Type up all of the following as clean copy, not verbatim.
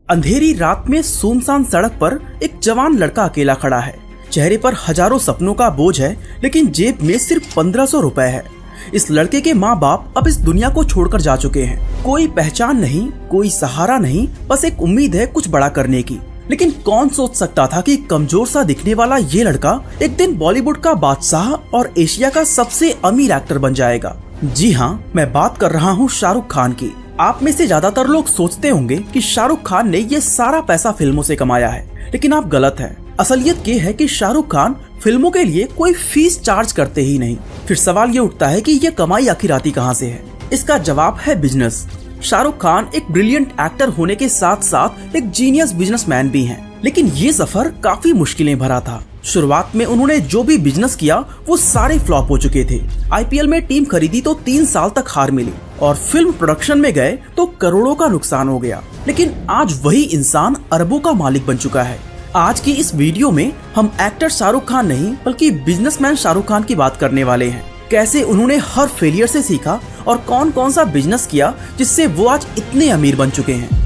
अंधेरी रात में सुनसान सड़क पर एक जवान लड़का अकेला खड़ा है। चेहरे पर हजारों सपनों का बोझ है, लेकिन जेब में सिर्फ 1500 रुपए है। इस लड़के के माँ बाप अब इस दुनिया को छोड़कर जा चुके हैं। कोई पहचान नहीं, कोई सहारा नहीं, बस एक उम्मीद है कुछ बड़ा करने की। लेकिन कौन सोच सकता था कि कमजोर सा दिखने वाला ये लड़का एक दिन बॉलीवुड का बादशाह और एशिया का सबसे अमीर एक्टर बन जाएगा। जी हाँ, मैं बात कर रहा हूँ शाहरुख खान की। आप में से ज्यादातर लोग सोचते होंगे कि शाहरुख खान ने ये सारा पैसा फिल्मों से कमाया है, लेकिन आप गलत हैं। असलियत ये है कि शाहरुख खान फिल्मों के लिए कोई फीस चार्ज करते ही नहीं। फिर सवाल ये उठता है कि ये कमाई आखिर आती कहाँ से है? इसका जवाब है बिजनेस। शाहरुख खान एक ब्रिलियंट एक्टर होने के साथ साथ एक जीनियस बिजनेसमैन भी हैं। लेकिन ये सफर काफी मुश्किलें भरा था। शुरुआत में उन्होंने जो भी बिजनेस किया वो सारे फ्लॉप हो चुके थे। आईपीएल में टीम खरीदी तो 3 साल तक हार मिली और फिल्म प्रोडक्शन में गए तो करोड़ों का नुकसान हो गया। लेकिन आज वही इंसान अरबों का मालिक बन चुका है। आज की इस वीडियो में हम एक्टर शाहरुख खान नहीं बल्कि बिजनेसमैन शाहरुख खान की बात करने वाले हैं। कैसे उन्होंने हर फेलियर से सीखा और कौन कौन सा बिजनेस किया जिससे वो आज इतने अमीर बन चुके हैं।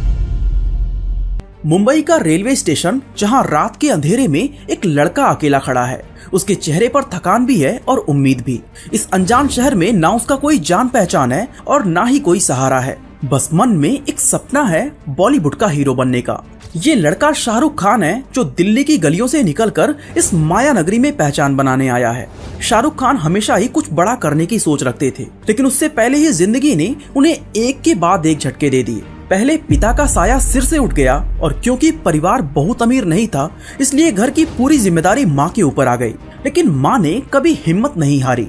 मुंबई का रेलवे स्टेशन, जहां रात के अंधेरे में एक लड़का अकेला खड़ा है। उसके चेहरे पर थकान भी है और उम्मीद भी। इस अनजान शहर में ना उसका कोई जान पहचान है और ना ही कोई सहारा है। बस मन में एक सपना है बॉलीवुड का हीरो बनने का। ये लड़का शाहरुख खान है, जो दिल्ली की गलियों से निकलकर इस माया नगरी में पहचान बनाने आया है। शाहरुख खान हमेशा ही कुछ बड़ा करने की सोच रखते थे, लेकिन उससे पहले ही जिंदगी ने उन्हें एक के बाद एक झटके दे दिए। पहले पिता का साया सिर से उठ गया और क्योंकि परिवार बहुत अमीर नहीं था, इसलिए घर की पूरी जिम्मेदारी माँ के ऊपर आ गई। लेकिन माँ ने कभी हिम्मत नहीं हारी।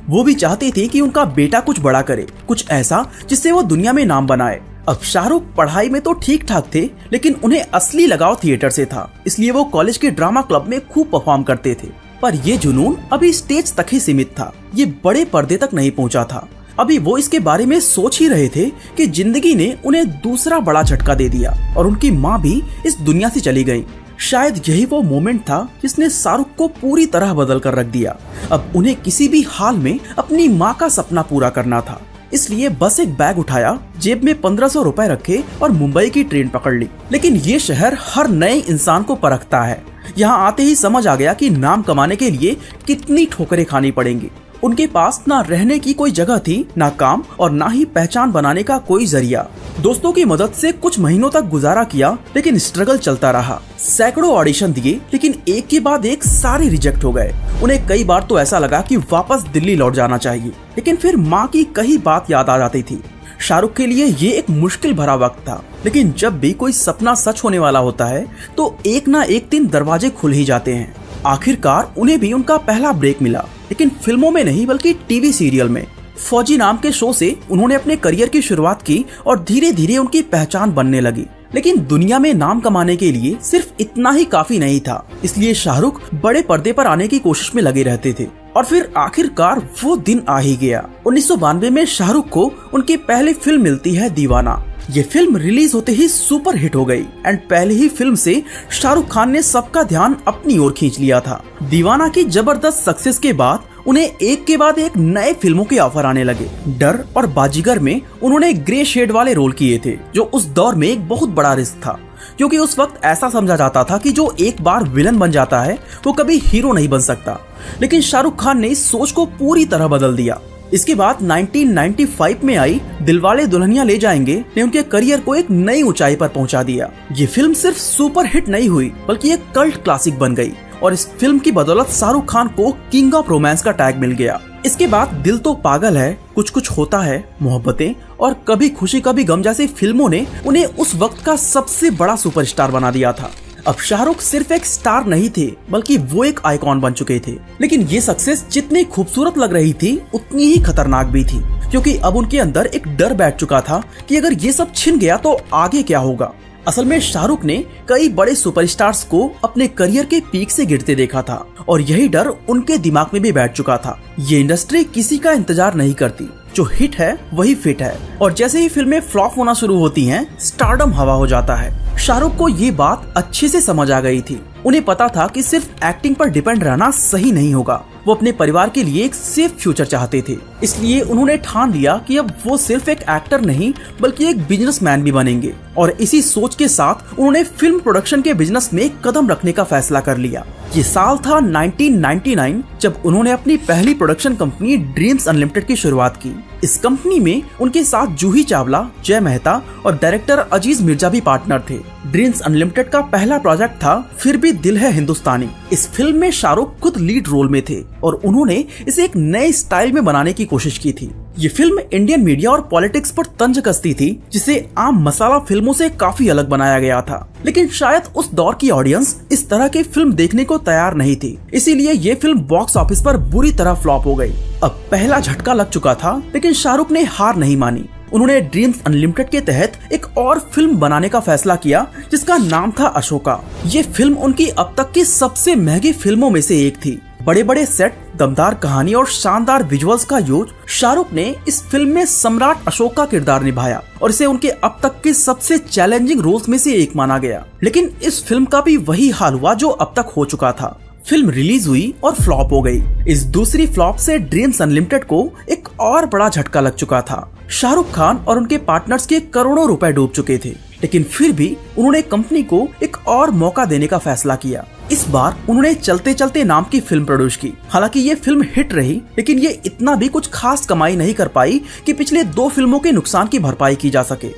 वो भी चाहती थी कि उनका बेटा कुछ बड़ा करे, कुछ ऐसा जिससे वो दुनिया में नाम बनाए। अब शाहरुख पढ़ाई में तो ठीक ठाक थे, लेकिन उन्हें असली लगाव थिएटर से था, इसलिए वो कॉलेज के ड्रामा क्लब में खूब परफॉर्म करते थे। पर ये जुनून अभी स्टेज तक ही सीमित था, ये बड़े पर्दे तक नहीं पहुंचा था। अभी वो इसके बारे में सोच ही रहे थे कि जिंदगी ने उन्हें दूसरा बड़ा झटका दे दिया और उनकी माँ भी इस दुनिया से चली गई। शायद यही वो मोमेंट था जिसने शाहरुख को पूरी तरह बदल कर रख दिया। अब उन्हें किसी भी हाल में अपनी माँ का सपना पूरा करना था, इसलिए बस एक बैग उठाया, जेब में 1500 रुपए रखे और मुंबई की ट्रेन पकड़ ली। लेकिन ये शहर हर नए इंसान को परखता है। यहाँ आते ही समझ आ गया कि नाम कमाने के लिए कितनी ठोकरें खानी पड़ेंगी। उनके पास ना रहने की कोई जगह थी, ना काम और ना ही पहचान बनाने का कोई जरिया। दोस्तों की मदद से कुछ महीनों तक गुजारा किया, लेकिन स्ट्रगल चलता रहा। सैकड़ों ऑडिशन दिए, लेकिन एक के बाद एक सारे रिजेक्ट हो गए। उन्हें कई बार तो ऐसा लगा कि वापस दिल्ली लौट जाना चाहिए, लेकिन फिर माँ की कई बात याद आ जाती थी। शाहरुख के लिए ये एक मुश्किल भरा वक्त था, लेकिन जब भी कोई सपना सच होने वाला होता है तो एक ना एक दिन दरवाजे खुल ही जाते हैं। आखिरकार उन्हें भी उनका पहला ब्रेक मिला, लेकिन फिल्मों में नहीं बल्कि टीवी सीरियल में। फौजी नाम के शो से उन्होंने अपने करियर की शुरुआत की और धीरे धीरे उनकी पहचान बनने लगी। लेकिन दुनिया में नाम कमाने के लिए सिर्फ इतना ही काफी नहीं था, इसलिए शाहरुख बड़े पर्दे पर आने की कोशिश में लगे रहते थे। और फिर आखिरकार वो दिन आ ही गया। 1992 में शाहरुख को उनकी पहली फिल्म मिलती है दीवाना। ये फिल्म रिलीज होते ही सुपर हिट हो गई एंड पहली ही फिल्म से शाहरुख खान ने सबका ध्यान अपनी ओर खींच लिया था। दीवाना की जबरदस्त सक्सेस के बाद उन्हें एक के बाद एक नए फिल्मों के ऑफर आने लगे। डर और बाजीगर में उन्होंने ग्रे शेड वाले रोल किए थे, जो उस दौर में एक बहुत बड़ा रिस्क था, क्योंकि उस वक्त ऐसा समझा जाता था कि जो एक बार विलन बन जाता है वो कभी हीरो नहीं बन सकता। लेकिन शाहरुख खान ने इस सोच को पूरी तरह बदल दिया। इसके बाद 1995 में आई दिलवाले दुल्हनिया ले जाएंगे ने उनके करियर को एक नई ऊंचाई पर पहुंचा दिया। ये फिल्म सिर्फ सुपर हिट नहीं हुई बल्कि एक कल्ट क्लासिक बन गई और इस फिल्म की बदौलत शाहरुख खान को किंग ऑफ रोमांस का टैग मिल गया। इसके बाद दिल तो पागल है, कुछ कुछ होता है, मोहब्बतें और कभी खुशी कभी गम जैसी फिल्मों ने उन्हें उस वक्त का सबसे बड़ा सुपरस्टार बना दिया था। अब शाहरुख सिर्फ एक स्टार नहीं थे बल्कि वो एक आइकॉन बन चुके थे। लेकिन ये सक्सेस जितनी खूबसूरत लग रही थी उतनी ही खतरनाक भी थी, क्योंकि अब उनके अंदर एक डर बैठ चुका था कि अगर ये सब छिन गया तो आगे क्या होगा। असल में शाहरुख ने कई बड़े सुपरस्टार्स को अपने करियर के पीक से गिरते देखा था और यही डर उनके दिमाग में भी बैठ चुका था। ये इंडस्ट्री किसी का इंतजार नहीं करती, जो हिट है वही फिट है और जैसे ही फिल्में फ्लॉप होना शुरू होती हैं, स्टारडम हवा हो जाता है। शाहरुख को ये बात अच्छे से समझ आ गई थी। उन्हें पता था कि सिर्फ एक्टिंग पर डिपेंड रहना सही नहीं होगा। वो अपने परिवार के लिए एक सेफ फ्यूचर चाहते थे। इसलिए उन्होंने ठान लिया कि अब वो सिर्फ एक एक्टर नहीं बल्कि एक बिजनेसमैन भी बनेंगे, और इसी सोच के साथ उन्होंने फिल्म प्रोडक्शन के बिजनेस में कदम रखने का फैसला कर लिया। ये साल था 1999 जब उन्होंने अपनी पहली प्रोडक्शन कंपनी ड्रीम्स अनलिमिटेड की शुरुआत की। इस कंपनी में उनके साथ जूही चावला, जय मेहता और डायरेक्टर अजीज मिर्जा भी पार्टनर थे। ड्रीम्स अनलिमिटेड का पहला प्रोजेक्ट था फिर भी दिल है हिंदुस्तानी। इस फिल्म में शाहरुख खुद लीड रोल में थे और उन्होंने इसे एक नए स्टाइल में बनाने की कोशिश की थी। ये फिल्म इंडियन मीडिया और पॉलिटिक्स पर तंज कसती थी, जिसे आम मसाला फिल्मों से काफी अलग बनाया गया था। लेकिन शायद उस दौर की ऑडियंस इस तरह की फिल्म देखने को तैयार नहीं थी, इसीलिए ये फिल्म बॉक्स ऑफिस पर बुरी तरह फ्लॉप हो गई। अब पहला झटका लग चुका था, लेकिन शाहरुख ने हार नहीं मानी। उन्होंने ड्रीम्स अनलिमिटेड के तहत एक और फिल्म बनाने का फैसला किया, जिसका नाम था अशोका। ये फिल्म उनकी अब तक की सबसे महंगी फिल्मों में से एक थी। बड़े बड़े सेट, दमदार कहानी और शानदार विजुअल्स का यूज शाहरुख ने इस फिल्म में सम्राट अशोक का किरदार निभाया और इसे उनके अब तक के सबसे चैलेंजिंग रोल्स में से एक माना गया। लेकिन इस फिल्म का भी वही हाल हुआ जो अब तक हो चुका था। फिल्म रिलीज हुई और फ्लॉप हो गई। इस दूसरी फ्लॉप से ड्रीम्स अनलिमिटेड को एक और बड़ा झटका लग चुका था। शाहरुख खान और उनके पार्टनर्स के करोड़ों रुपए डूब चुके थे, लेकिन फिर भी उन्होंने कंपनी को एक और मौका देने का फैसला किया। इस बार उन्होंने चलते चलते नाम की फिल्म प्रोड्यूस की। हालांकि ये फिल्म हिट रही, लेकिन ये इतना भी कुछ खास कमाई नहीं कर पाई कि पिछले 2 फिल्मों के नुकसान की भरपाई की जा सके।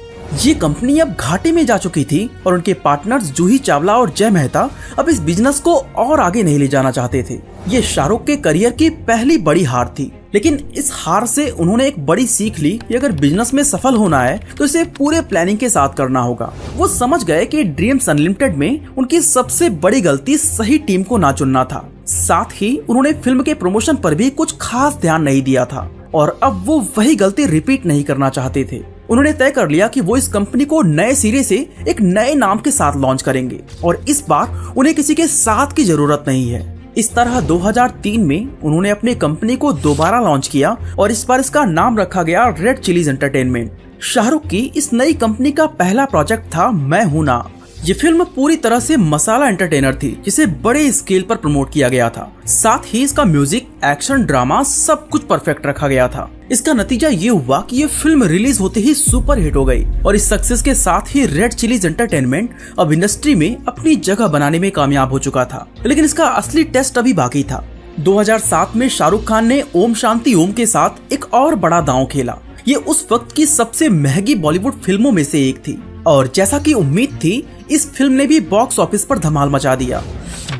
ये कंपनी अब घाटे में जा चुकी थी और उनके पार्टनर्स जूही चावला और जय मेहता अब इस बिजनेस को और आगे नहीं ले जाना चाहते थे। ये शाहरुख के करियर की पहली बड़ी हार थी, लेकिन इस हार से उन्होंने एक बड़ी सीख ली कि अगर बिजनेस में सफल होना है तो इसे पूरे प्लानिंग के साथ करना होगा। वो समझ गए कि ड्रीम्स अनलिमिटेड में उनकी सबसे बड़ी गलती सही टीम को ना चुनना था। साथ ही उन्होंने फिल्म के प्रमोशन पर भी कुछ खास ध्यान नहीं दिया था और अब वो वही गलती रिपीट नहीं करना चाहते थे। उन्होंने तय कर लिया कि वो इस कंपनी को नए सिरे से एक नए नाम के साथ लॉन्च करेंगे और इस बार उन्हें किसी के साथ की जरूरत नहीं है। इस तरह 2003 में उन्होंने अपनी कंपनी को दोबारा लॉन्च किया और इस बार इसका नाम रखा गया रेड चिलीज एंटरटेनमेंट। शाहरुख की इस नई कंपनी का पहला प्रोजेक्ट था मैं हूं ना। ये फिल्म पूरी तरह से मसाला एंटरटेनर थी, जिसे बड़े स्केल पर प्रमोट किया गया था। साथ ही इसका म्यूजिक, एक्शन, ड्रामा सब कुछ परफेक्ट रखा गया था। इसका नतीजा ये हुआ कि ये फिल्म रिलीज होते ही सुपर हिट हो गई और इस सक्सेस के साथ ही रेड चिलीज एंटरटेनमेंट अब इंडस्ट्री में अपनी जगह बनाने में कामयाब हो चुका था। लेकिन इसका असली टेस्ट अभी बाकी था। 2007 में शाहरुख खान ने ओम शांति ओम के साथ एक और बड़ा दांव खेला। ये उस वक्त की सबसे महंगी बॉलीवुड फिल्मों में से एक थी और जैसा कि उम्मीद थी, इस फिल्म ने भी बॉक्स ऑफिस पर धमाल मचा दिया।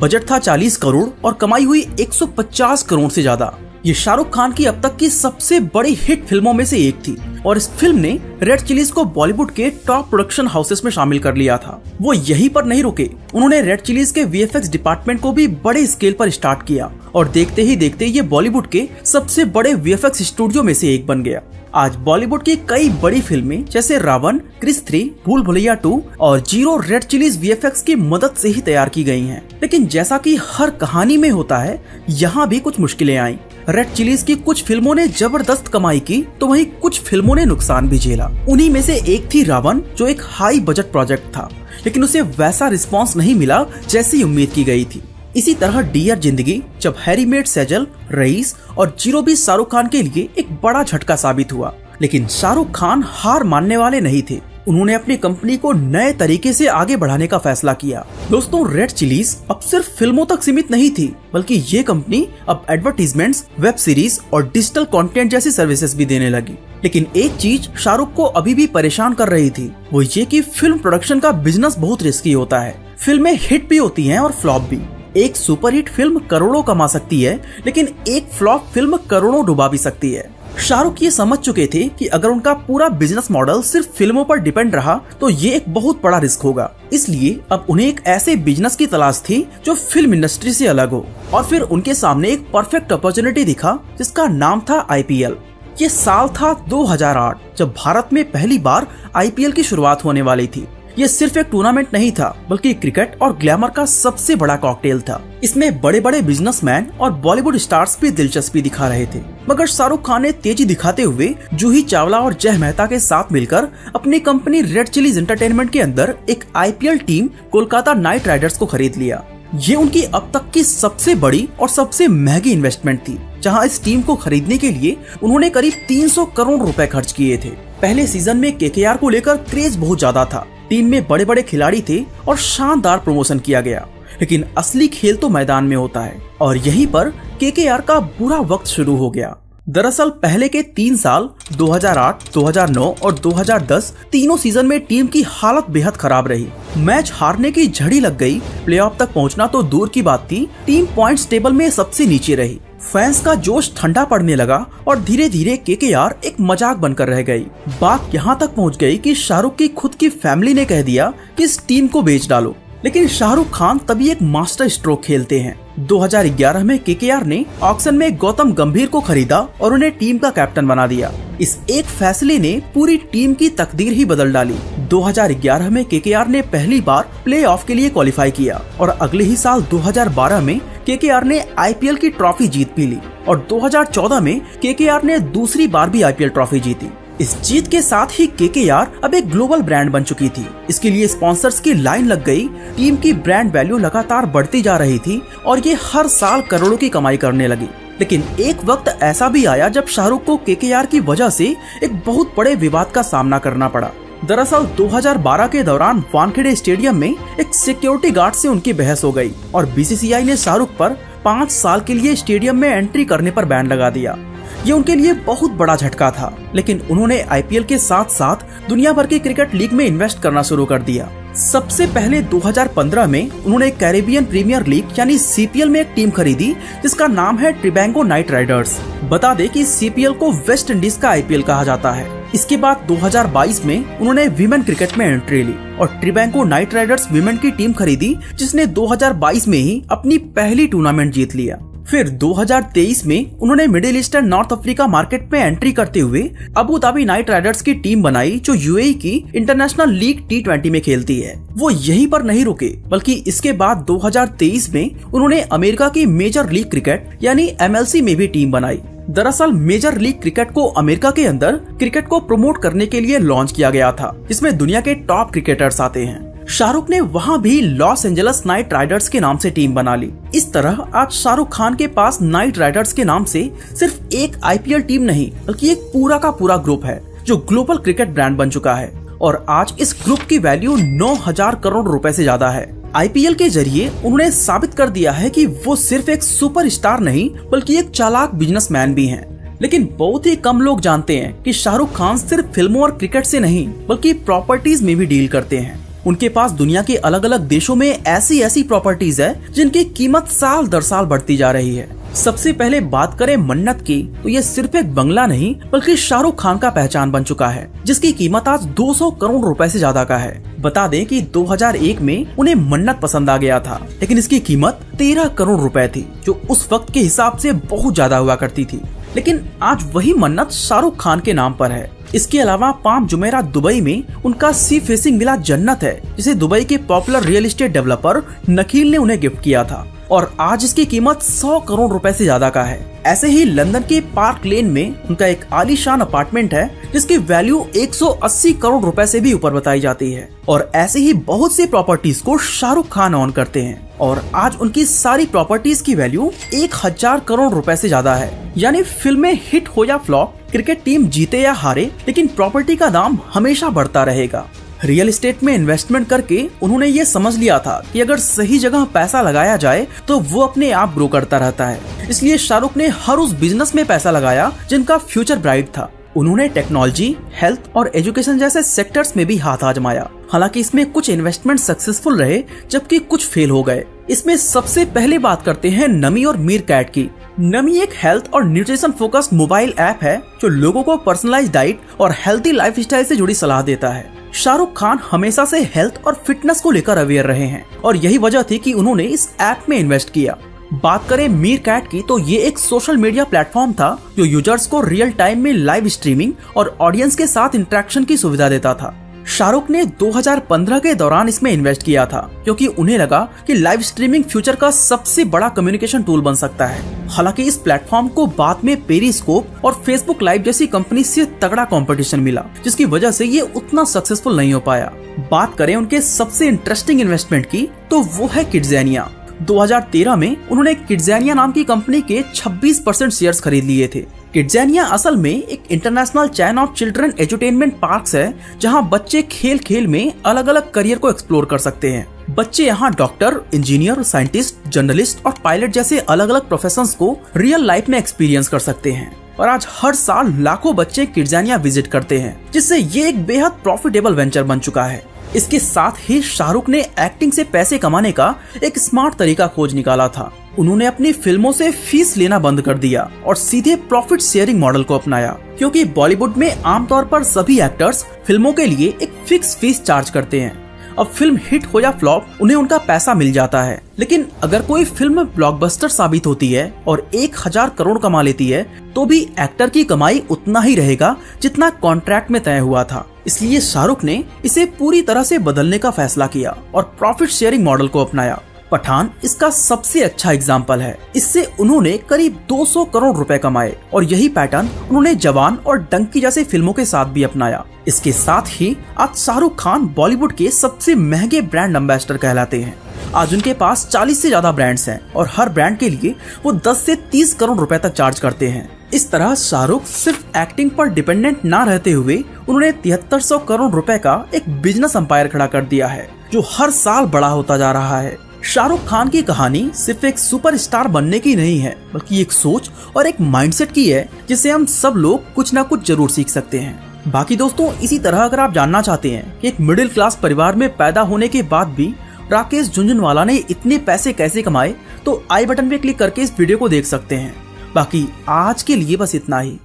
बजट था 40 करोड़ और कमाई हुई 150 करोड़ से ज्यादा। ये शाहरुख खान की अब तक की सबसे बड़ी हिट फिल्मों में से एक थी और इस फिल्म ने रेड चिलीज को बॉलीवुड के टॉप प्रोडक्शन हाउसेस में शामिल कर लिया था। वो यहीं पर नहीं रुके, उन्होंने रेड चिलीज के वीएफएक्स डिपार्टमेंट को भी बड़े स्केल पर स्टार्ट किया और देखते ही देखते ये बॉलीवुड के सबसे बड़े वीएफएक्स स्टूडियो में से एक बन गया। आज बॉलीवुड की कई बड़ी फिल्में जैसे रावण, क्रिस 3, भूल भुलैया 2 और जीरो रेड चिलीज वीएफएक्स की मदद से ही तैयार की गई हैं। लेकिन जैसा कि हर कहानी में होता है, यहाँ भी कुछ मुश्किलें आईं। रेड चिलीज की कुछ फिल्मों ने जबरदस्त कमाई की तो वहीं कुछ फिल्मों ने नुकसान भी झेला। उन्हीं में से एक थी रावण, जो एक हाई बजट प्रोजेक्ट था, लेकिन उसे वैसा रिस्पॉन्स नहीं मिला जैसी उम्मीद की गई थी। इसी तरह डियर जिंदगी, जब हैरी मेट सेजल, रईस और जीरो भी शाहरुख खान के लिए एक बड़ा झटका साबित हुआ। लेकिन शाहरुख खान हार मानने वाले नहीं थे। उन्होंने अपनी कंपनी को नए तरीके से आगे बढ़ाने का फैसला किया। दोस्तों, रेड चिलीज अब सिर्फ फिल्मों तक सीमित नहीं थी, बल्कि ये कंपनी अब एडवर्टीजमेंट्स, वेब सीरीज और डिजिटल कंटेंट जैसी सर्विसेज भी देने लगी। लेकिन एक चीज शाहरुख को अभी भी परेशान कर रही थी, वो ये कि फिल्म प्रोडक्शन का बिजनेस बहुत रिस्की होता है। फिल्में हिट भी होती हैं और फ्लॉप भी। एक सुपरहिट फिल्म करोड़ों कमा सकती है, लेकिन एक फ्लॉप फिल्म करोड़ों डुबा भी सकती है। शाहरुख ये समझ चुके थे कि अगर उनका पूरा बिजनेस मॉडल सिर्फ फिल्मों पर डिपेंड रहा तो ये एक बहुत बड़ा रिस्क होगा। इसलिए अब उन्हें एक ऐसे बिजनेस की तलाश थी जो फिल्म इंडस्ट्री से अलग हो। और फिर उनके सामने एक परफेक्ट अपॉर्चुनिटी दिखा, जिसका नाम था आईपीएल। ये साल था 2008, जब भारत में पहली बार आईपीएल की शुरुआत होने वाली थी। ये सिर्फ एक टूर्नामेंट नहीं था, बल्कि क्रिकेट और ग्लैमर का सबसे बड़ा कॉकटेल था। इसमें बड़े बड़े बिजनेसमैन और बॉलीवुड स्टार्स भी दिलचस्पी दिखा रहे थे, मगर शाहरुख खान ने तेजी दिखाते हुए जूही चावला और जय मेहता के साथ मिलकर अपनी कंपनी रेड चिलीज एंटरटेनमेंट के अंदर एक IPL team Kolkata night Riders को खरीद लिया। ये उनकी अब तक की सबसे बड़ी और सबसे महंगी इन्वेस्टमेंट थी, जहां इस टीम को खरीदने के लिए उन्होंने करीब 300 करोड़ रुपए खर्च किए थे। पहले सीजन में केकेआर को लेकर क्रेज बहुत ज्यादा था। टीम में बड़े बड़े खिलाड़ी थे और शानदार प्रमोशन किया गया, लेकिन असली खेल तो मैदान में होता है और यहीं पर केकेआर का बुरा वक्त शुरू हो गया। दरअसल पहले के 3 साल 2008, 2009 और 2010 तीनों सीजन में टीम की हालत बेहद खराब रही। मैच हारने की झड़ी लग गई, प्लेऑफ तक पहुंचना तो दूर की बात थी, टीम पॉइंट्स टेबल में सबसे नीचे रही। फैंस का जोश ठंडा पड़ने लगा और धीरे धीरे केकेआर एक मजाक बनकर रह गई। बात यहाँ तक पहुँच गई कि शाहरुख की खुद की फैमिली ने कह दिया कि इस टीम को बेच डालो। लेकिन शाहरुख खान तभी एक मास्टर स्ट्रोक खेलते हैं। 2011 में केकेआर ने ऑक्शन में गौतम गंभीर को खरीदा और उन्हें टीम का कैप्टन बना दिया। इस एक फैसले ने पूरी टीम की तकदीर ही बदल डाली। 2011 में केकेआर ने पहली बार प्लेऑफ के लिए क्वालिफाई किया और अगले ही साल 2012 में केकेआर ने आईपीएल की ट्रॉफी जीत भी ली और 2014 में केकेआर ने दूसरी बार भी आईपीएल ट्रॉफी जीती। इस जीत के साथ ही केकेआर अब एक ग्लोबल ब्रांड बन चुकी थी। इसके लिए स्पॉन्सर्स की लाइन लग गई, टीम की ब्रांड वैल्यू लगातार बढ़ती जा रही थी और ये हर साल करोड़ों की कमाई करने लगी। लेकिन एक वक्त ऐसा भी आया जब शाहरुख को केकेआर की वजह से एक बहुत बड़े विवाद का सामना करना पड़ा। दरअसल 2012 के दौरान वानखेड़े स्टेडियम में एक सिक्योरिटी गार्ड से उनकी बहस हो गई और बीसीसीआई ने शाहरुख पर 5 साल के लिए स्टेडियम में एंट्री करने पर बैन लगा दिया। ये उनके लिए बहुत बड़ा झटका था, लेकिन उन्होंने आईपीएल के साथ साथ दुनिया भर के क्रिकेट लीग में इन्वेस्ट करना शुरू कर दिया। सबसे पहले 2015 में उन्होंने कैरेबियन प्रीमियर लीग यानी सीपीएल में एक टीम खरीदी जिसका नाम है ट्रिबैंगो नाइट राइडर्स। बता दें कि सीपीएल को वेस्ट इंडीज का आईपीएल कहा जाता है। इसके बाद 2022 में उन्होंने विमेन क्रिकेट में एंट्री ली और ट्रिबैंगो नाइट राइडर्स विमेन की टीम खरीदी, जिसने 2022 में ही अपनी पहली टूर्नामेंट जीत लिया। फिर 2023 में उन्होंने middle east and north Africa market में एंट्री करते हुए अबू धाबी नाइट राइडर्स की टीम बनाई, जो यूएई की इंटरनेशनल लीग T20 में खेलती है। वो यहीं पर नहीं रुके, बल्कि इसके बाद 2023 में उन्होंने अमेरिका की मेजर लीग क्रिकेट यानी MLC में भी टीम बनाई। दरअसल मेजर लीग क्रिकेट को अमेरिका के अंदर क्रिकेट को प्रमोट करने के लिए लॉन्च किया गया था, जिसमें दुनिया के टॉप क्रिकेटर्स आते हैं। शाहरुख ने वहां भी लॉस एंजल्स नाइट राइडर्स के नाम से टीम बना ली। इस तरह आज शाहरुख खान के पास नाइट राइडर्स के नाम से सिर्फ एक आईपीएल टीम नहीं, बल्कि एक पूरा का पूरा ग्रुप है जो ग्लोबल क्रिकेट ब्रांड बन चुका है और आज इस ग्रुप की वैल्यू 9,000 करोड़ रुपए से ज्यादा है। आईपीएल के जरिए उन्होंने साबित कर दिया है कि वो सिर्फ एक सुपरस्टार नहीं, बल्कि एक चालाक बिजनेसमैन भी हैं। लेकिन बहुत ही कम लोग जानते हैं कि शाहरुख खान सिर्फ फिल्मों और क्रिकेट से नहीं, बल्कि प्रॉपर्टीज में भी डील करते हैं। उनके पास दुनिया के अलग अलग देशों में ऐसी प्रॉपर्टीज है जिनकी कीमत साल दर साल बढ़ती जा रही है। सबसे पहले बात करें मन्नत की, तो ये सिर्फ एक बंगला नहीं, बल्कि शाहरुख खान का पहचान बन चुका है, जिसकी कीमत आज 200 करोड़ रुपए से ज्यादा का है। बता दें कि 2001 में उन्हें मन्नत पसंद आ गया था, लेकिन इसकी कीमत 13 करोड़ रुपए थी, जो उस वक्त के हिसाब से बहुत ज्यादा हुआ करती थी। लेकिन आज वही मन्नत शाहरुख खान के नाम पर है। इसके अलावा पाम जुमेरात दुबई में उनका सी फेसिंग विला जन्नत है, जिसे दुबई के पॉपुलर रियल एस्टेट डेवलपर नकील ने उन्हें गिफ्ट किया था और आज इसकी कीमत 100 करोड़ रुपए से ज्यादा का है। ऐसे ही लंदन के पार्क लेन में उनका एक आलीशान अपार्टमेंट है, जिसकी वैल्यू 180 करोड़ रुपए से भी ऊपर बताई जाती है। और ऐसे ही बहुत सी प्रॉपर्टीज को शाहरुख खान ओन करते हैं और आज उनकी सारी प्रॉपर्टीज की वैल्यू 1000 करोड़ रुपए से ज्यादा है। यानी फिल्में हिट हो या फ्लॉप, क्रिकेट टीम जीते या हारे, लेकिन प्रॉपर्टी का दाम हमेशा बढ़ता रहेगा। रियल एस्टेट में इन्वेस्टमेंट करके उन्होंने ये समझ लिया था कि अगर सही जगह पैसा लगाया जाए तो वो अपने आप ग्रो करता रहता है। इसलिए शाहरुख ने हर उस बिजनेस में पैसा लगाया जिनका फ्यूचर ब्राइट था। उन्होंने टेक्नोलॉजी, हेल्थ और एजुकेशन जैसे सेक्टर्स में भी हाथ आजमाया। हालांकि इसमें कुछ इन्वेस्टमेंट सक्सेसफुल रहे, जबकि कुछ फेल हो गए। इसमें सबसे पहले बात करते हैं नमी और मीरकैट की। नमी एक हेल्थ और न्यूट्रिशन फोकस्ड मोबाइल ऐप है जो लोगों को पर्सनलाइज्ड डाइट और हेल्थी लाइफस्टाइल से जुड़ी सलाह देता है। शाहरुख खान हमेशा से हेल्थ और फिटनेस को लेकर अवेयर रहे हैं और यही वजह थी कि उन्होंने इस ऐप में इन्वेस्ट किया। बात करें मीरकैट की, तो ये एक सोशल मीडिया प्लेटफॉर्म था जो यूजर्स को रियल टाइम में लाइव स्ट्रीमिंग और ऑडियंस के साथ इंटरेक्शन की सुविधा देता था। शाहरुख ने 2015 के दौरान इसमें इन्वेस्ट किया था, क्योंकि उन्हें लगा कि लाइव स्ट्रीमिंग फ्यूचर का सबसे बड़ा कम्युनिकेशन टूल बन सकता है। हालांकि इस प्लेटफॉर्म को बाद में पेरिस्कोप और फेसबुक लाइव जैसी कंपनी से तगड़ा कंपटीशन मिला, जिसकी वजह से ये उतना सक्सेसफुल नहीं हो पाया। बात करें उनके सबसे इंटरेस्टिंग इन्वेस्टमेंट की, तो वो है किड्ज़ेनिया। 2013 में उन्होंने किड्ज़ेनिया नाम की कंपनी के 26% शेयर्स खरीद लिए थे। किड्ज़ेनिया असल में एक international chain of children edutainment parks है, जहां बच्चे खेल खेल में अलग अलग करियर को एक्सप्लोर कर सकते हैं। बच्चे यहाँ डॉक्टर, इंजीनियर, साइंटिस्ट, जर्नलिस्ट और पायलट जैसे अलग अलग प्रोफेशंस को रियल लाइफ में एक्सपीरियंस कर सकते हैं। और आज हर साल लाखों बच्चे किड्ज़ेनिया विजिट करते हैं, जिससे ये एक बेहद प्रॉफिटेबल वेंचर बन चुका है। इसके साथ ही शाहरुख ने एक्टिंग से पैसे कमाने का एक स्मार्ट तरीका खोज निकाला था। उन्होंने अपनी फिल्मों से फीस लेना बंद कर दिया और सीधे प्रॉफिट शेयरिंग मॉडल को अपनाया, क्योंकि बॉलीवुड में आमतौर पर सभी एक्टर्स फिल्मों के लिए एक फिक्स फीस चार्ज करते हैं। अब फिल्म हिट हो या फ्लॉप, उन्हें उनका पैसा मिल जाता है। लेकिन अगर कोई फिल्म ब्लॉकबस्टर साबित होती है और 1000 करोड़ कमा लेती है, तो भी एक्टर की कमाई उतना ही रहेगा जितना कॉन्ट्रैक्ट में तय हुआ था। इसलिए शाहरुख ने इसे पूरी तरह से बदलने का फैसला किया और प्रॉफिट शेयरिंग मॉडल को अपनाया। पठान इसका सबसे अच्छा एग्जाम्पल है। इससे उन्होंने करीब 200 करोड़ रुपए कमाए और यही पैटर्न उन्होंने जवान और डंकी जैसे फिल्मों के साथ भी अपनाया। इसके साथ ही आज शाहरुख खान बॉलीवुड के सबसे महंगे ब्रांड एम्बेसडर कहलाते हैं। आज उनके पास 40 से ज्यादा ब्रांड्स हैं और हर ब्रांड के लिए वो 10 से 30 करोड़ रुपए तक चार्ज करते हैं। इस तरह शाहरुख सिर्फ एक्टिंग पर डिपेंडेंट ना रहते हुए उन्होंने 7300 करोड़ रुपए का एक बिजनेस एम्पायर खड़ा कर दिया है, जो हर साल बड़ा होता जा रहा है। शाहरुख खान की कहानी सिर्फ एक सुपरस्टार बनने की नहीं है, बल्कि एक सोच और एक माइंडसेट की है, जिससे हम सब लोग कुछ ना कुछ जरूर सीख सकते हैं। बाकी दोस्तों, इसी तरह अगर आप जानना चाहते हैं कि एक मिडिल क्लास परिवार में पैदा होने के बाद भी राकेश झुनझुनवाला ने इतने पैसे कैसे कमाए, तो आई बटन पे क्लिक करके इस वीडियो को देख सकते हैं। बाकी आज के लिए बस इतना ही।